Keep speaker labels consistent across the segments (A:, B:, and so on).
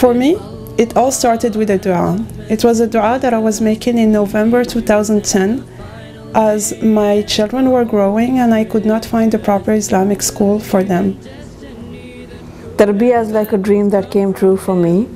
A: For me, it all started with a dua. It was a dua that I was making in November 2010 as my children were growing and I could not find a proper Islamic school for them.
B: Tarbiyah is like a dream that came true for me.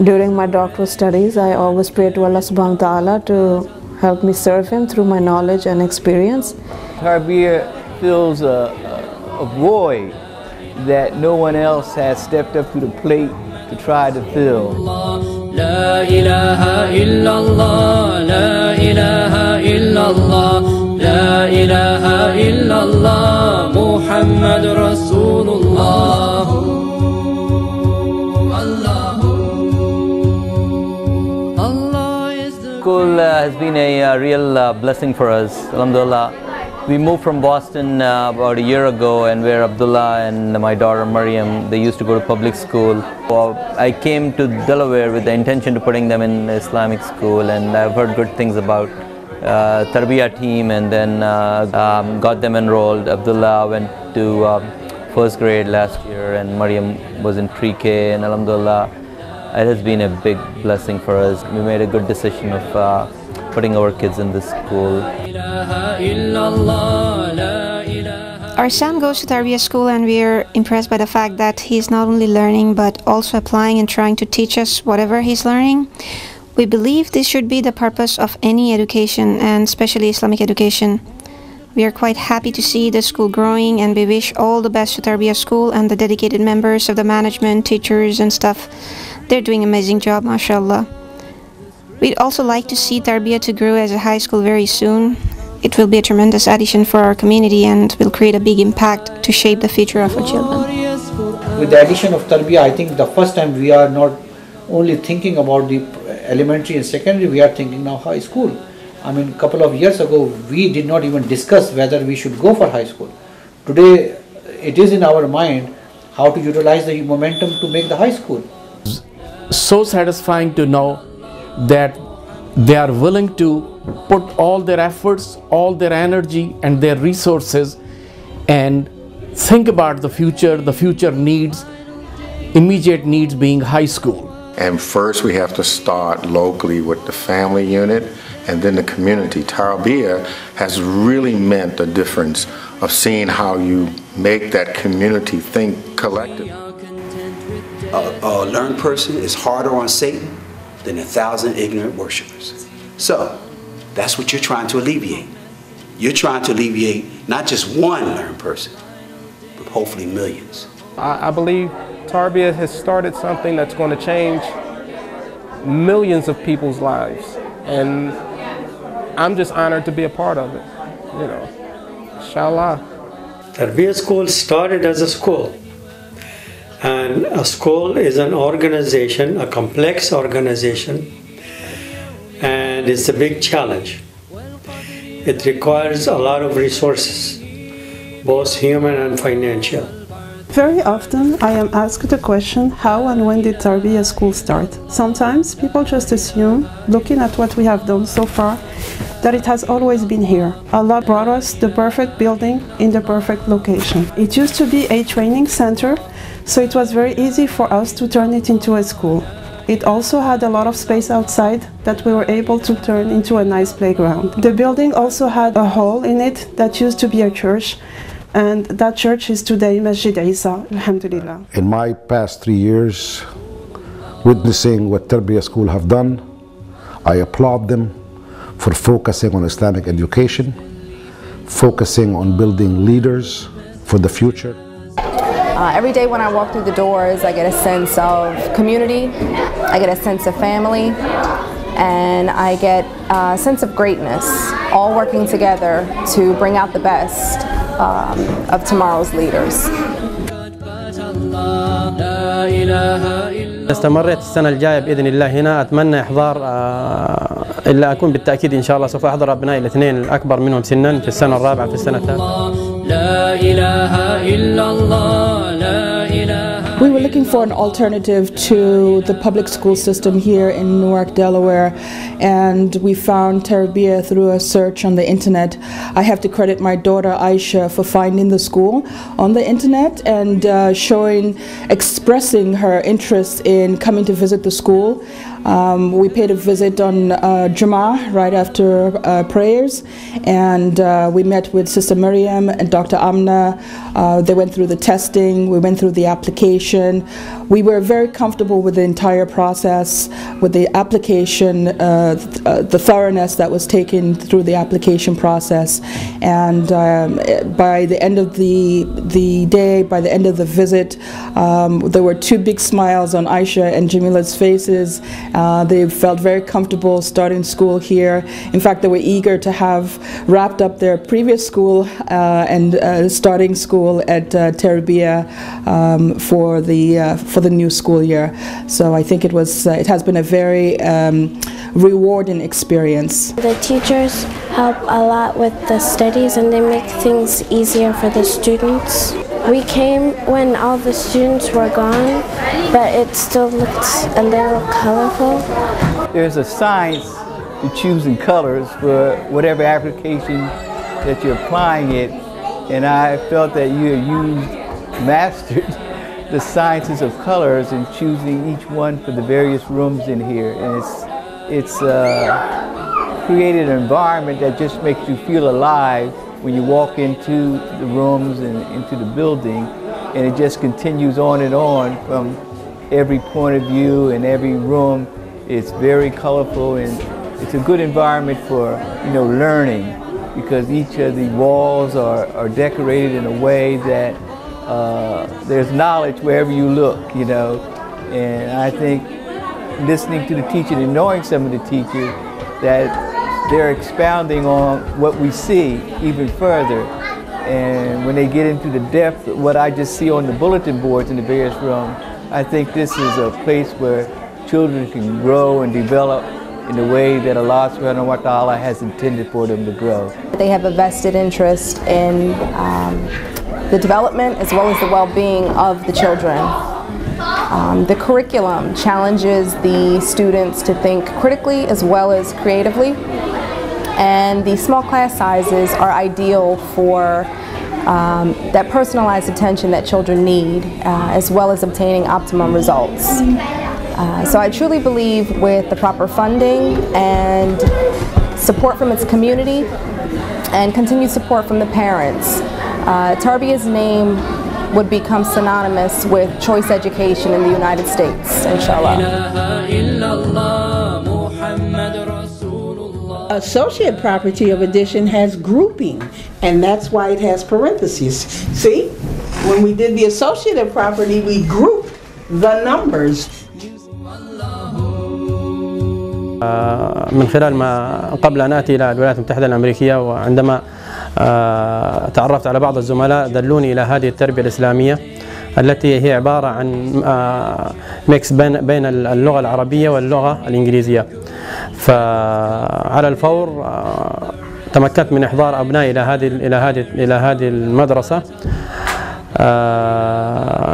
B: During my doctoral studies, I always prayed to Allah subhanahu wa ta'ala to help me serve Him through my knowledge and experience.
C: Tarbiyah fills a void that no one else has stepped up to the plate to try to fill.
D: La ilaha illallah, la ilaha illallah, la ilaha illallah, Muhammad Rasulullah.
C: School has been a real blessing for us, alhamdulillah. We moved from Boston about a year ago, and where Abdullah and my daughter Maryam, they used to go to public school. I came to Delaware with the intention of putting them in Islamic school, and I've heard good things about Tarbiyah team, and then got them enrolled. Abdullah went to first grade last year, and Maryam was in pre-K, and alhamdulillah, it has been a big blessing for us. We made a good decision of putting our kids in this school.
E: Our son goes to Tarbiyah School, and we are impressed by the fact that he's not only learning but also applying and trying to teach us whatever he's learning. We believe this should be the purpose of any education, and especially Islamic education. We are quite happy to see the school growing, and we wish all the best to Tarbiyah School and the dedicated members of the management, teachers and staff. They're doing an amazing job, mashallah. We'd also like to see Tarbiyah to grow as a high school very soon. It will be a tremendous addition for our community and will create a big impact to shape the future of our children.
F: With the addition of Tarbiyah, I think the first time we are not only thinking about the elementary and secondary, we are thinking now high school. I mean, a couple of years ago, we did not even discuss whether we should go for high school. Today, it is in our mind how to utilize the momentum to make the high school.
G: So satisfying to know that they are willing to put all their efforts, all their energy and their resources and think about the future needs, immediate needs being high school.
H: And first we have to start locally with the family unit and then the community. Tarbiyah has really meant a difference of seeing how you make that community think collectively.
I: A learned person is harder on Satan than 1,000 ignorant worshipers. So that's what you're trying to alleviate. You're trying to alleviate not just one learned person, but hopefully millions.
J: I believe Tarbiyah has started something that's going to change millions of people's lives, and I'm just honored to be a part of it, you know, inshallah.
K: Tarbiyah School started as a school, and a school is an organization, a complex organization, and it's a big challenge. It requires a lot of resources, both human and financial.
A: Very often I am asked the question, how and when did Tarbiyah School start? Sometimes people just assume, looking at what we have done so far, that it has always been here. Allah brought us the perfect building in the perfect location. It used to be a training center, so it was very easy for us to turn it into a school. It also had a lot of space outside that we were able to turn into a nice playground. The building also had a hall in it that used to be a church, and that church is today Masjid Isa, alhamdulillah.
L: In my past 3 years, witnessing what Tarbiyah School have done, I applaud them for focusing on Islamic education, focusing on building leaders for the future.
M: Every day when I walk through the doors, I get a sense of community, I get a sense of family, and I get a sense of greatness, all working together to bring out the best of tomorrow's leaders.
N: استمريت السنة الجاية بإذن الله هنا، أتمنى إحضار إلا أكون بالتأكيد إن شاء الله سوف أحضر أبنائي الاثنين الأكبر منهم سنا في السنة الرابعة في السنة الثالثة.
D: لا إله إلا الله لا إله.
B: We will
O: looking for an alternative to the public school system here in Newark, Delaware, and we found Tarbia through a search on the internet. I have to credit my daughter Aisha for finding the school on the internet and expressing her interest in coming to visit the school. We paid a visit on Jummah right after prayers, and we met with Sister Miriam and Dr. Amna. They went through the testing, we went through the application. We were very comfortable with the entire process, with the application, the thoroughness that was taken through the application process. And by the end of the day, by the end of the visit, there were two big smiles on Aisha and Jamila's faces. They felt very comfortable starting school here. In fact, they were eager to have wrapped up their previous school and starting school at Tarbia for the new school year. So I think it has been a very rewarding experience.
P: The teachers help a lot with the studies, and they make things easier for the students. We came when all the students were gone, but it still looked a little colorful.
Q: There's a science to choosing colors for whatever application that you're applying it, and I felt that you mastered the sciences of colors and choosing each one for the various rooms in here, and it's created an environment that just makes you feel alive when you walk into the rooms and into the building, and it just continues on and on from every point of view and every room. It's very colorful, and it's a good environment for learning, because each of the walls are decorated in a way that there's knowledge wherever you look, and I think listening to the teacher and knowing some of the teachers, that they're expounding on what we see even further. And when they get into the depth of what I just see on the bulletin boards in the various rooms, I think this is a place where children can grow and develop in the way that Allah subhanahu wa ta'ala has intended for them to grow.
M: They have a vested interest in the development as well as the well-being of the children. The curriculum challenges the students to think critically as well as creatively, and the small class sizes are ideal for that personalized attention that children need, as well as obtaining optimum results. So I truly believe with the proper funding and support from its community and continued support from the parents, Tarbiya's name would become synonymous with choice education in the United States, inshallah.
R: Associate property of addition has grouping, and that's why it has parentheses. See, when we did the associative property, we grouped the numbers.
N: من خلال ما قبل أن آتي إلى الولايات المتحدة الأمريكية، وعندما تعرفت على بعض الزملاء دلوني إلى هذه التربية الإسلامية التي هي عبارة عن ميكس بين اللغة العربية واللغة الإنجليزية. فعلى الفور تمكنت من إحضار أبنائي إلى هذه المدرسة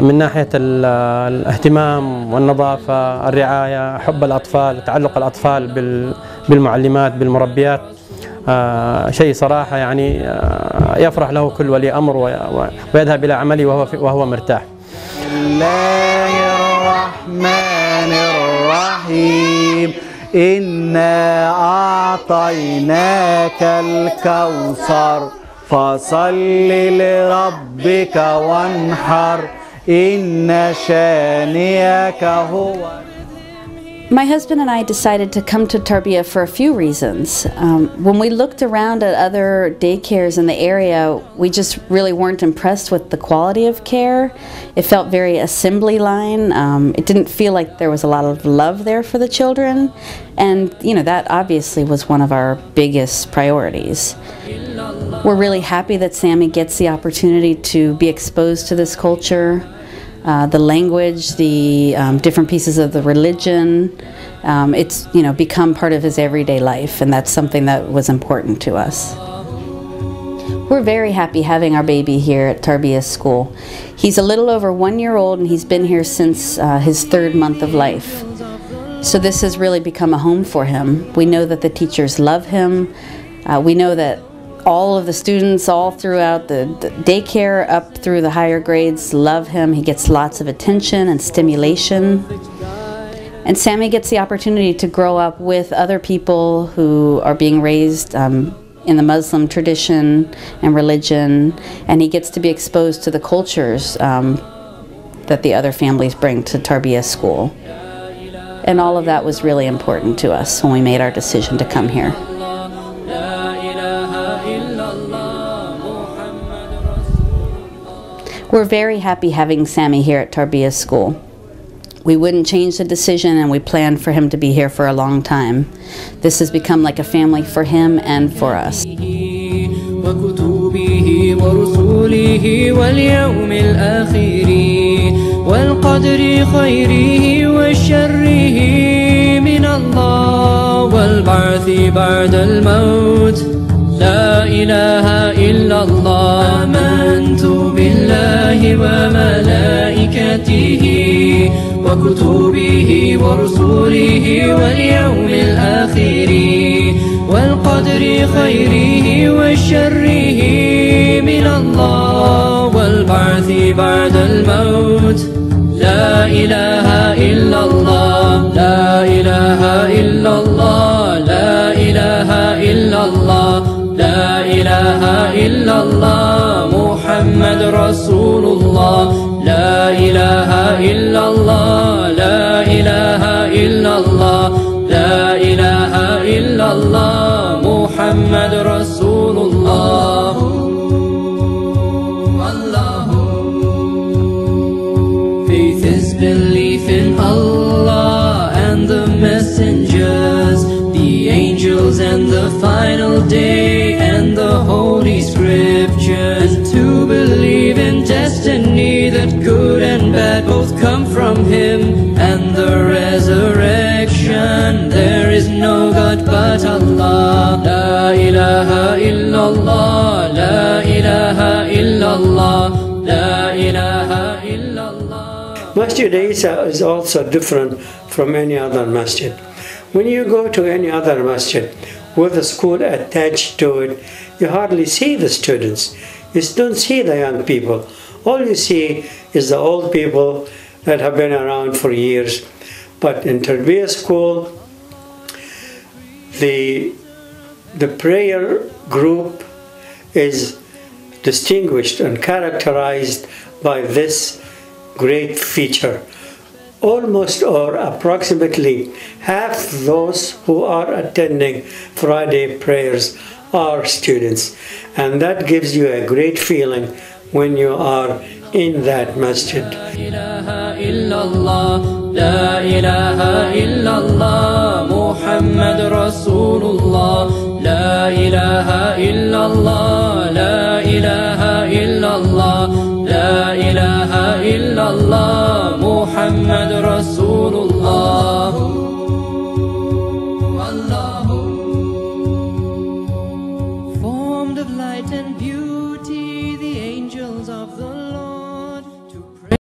N: من ناحية الاهتمام والنظافة، الرعاية، حب الأطفال، تعلق الأطفال بالمعلمات، بالمربيات. شيء صراحة يعني يفرح له كل ولي أمر ويذهب إلى عمله وهو مرتاح. بسم الله الرحمن الرحيم. إنا أعطيناك الكوثر فصل لربك وانحر إن شانئك هو.
S: My husband and I decided to come to Tarbia for a few reasons. When we looked around at other daycares in the area, we just really weren't impressed with the quality of care. It felt very assembly line. It didn't feel like there was a lot of love there for the children. And, that obviously was one of our biggest priorities. We're really happy that Sammy gets the opportunity to be exposed to this culture. The language, the different pieces of the religion, it's become part of his everyday life, and that's something that was important to us. We're very happy having our baby here at Tarbiyah School. He's a little over 1 year old and he's been here since his 3rd month of life. So this has really become a home for him. We know that the teachers love him. We know that all of the students all throughout the daycare up through the higher grades love him. He gets lots of attention and stimulation. And Sammy gets the opportunity to grow up with other people who are being raised in the Muslim tradition and religion, and he gets to be exposed to the cultures that the other families bring to Tarbiyah School. And all of that was really important to us when we made our decision to come here. We're very happy having Sammy here at Tarbiyah School. We wouldn't change the decision, and we planned for him to be here for a long time. This has become like a family for him and for us.
D: وكتبه ورسله واليوم الآخر والقدر خيره وشره من الله والبعث بعد الموت لا إله إلا الله آمنت بالله وملائكته وكتبه ورسله واليوم الآخر والقدر خيره وشره من الله والبعث بعد الموت لا إله إلا الله لا إله إلا الله لا إله إلا الله لا إله إلا الله محمد رسول الله لا إله إلا الله لا إله إلا الله لا إله إلا الله محمد رسول الله Faith is belief in Allah and the messengers, the angels and the final day and the holy scriptures, and to believe in destiny that good and bad both come from Him, and the resurrection. There is no God but Allah. La ilaha illallah, la ilaha illallah, la ilaha illallah.
K: Masjid Isa is also different from any other masjid. When you go to any other masjid with a school attached to it, you hardly see the students. You don't see the young people. All you see is the old people that have been around for years. But in Tarbiyah School, the prayer group is distinguished and characterized by this great feature. Almost or approximately half those who are attending Friday prayers are students, and that gives you a great feeling when you are in that masjid. La ilaha illallah, la ilaha illallah, Muhammad Rasulullah, la ilaha illallah, la ilaha illallah, la ilaha illallah.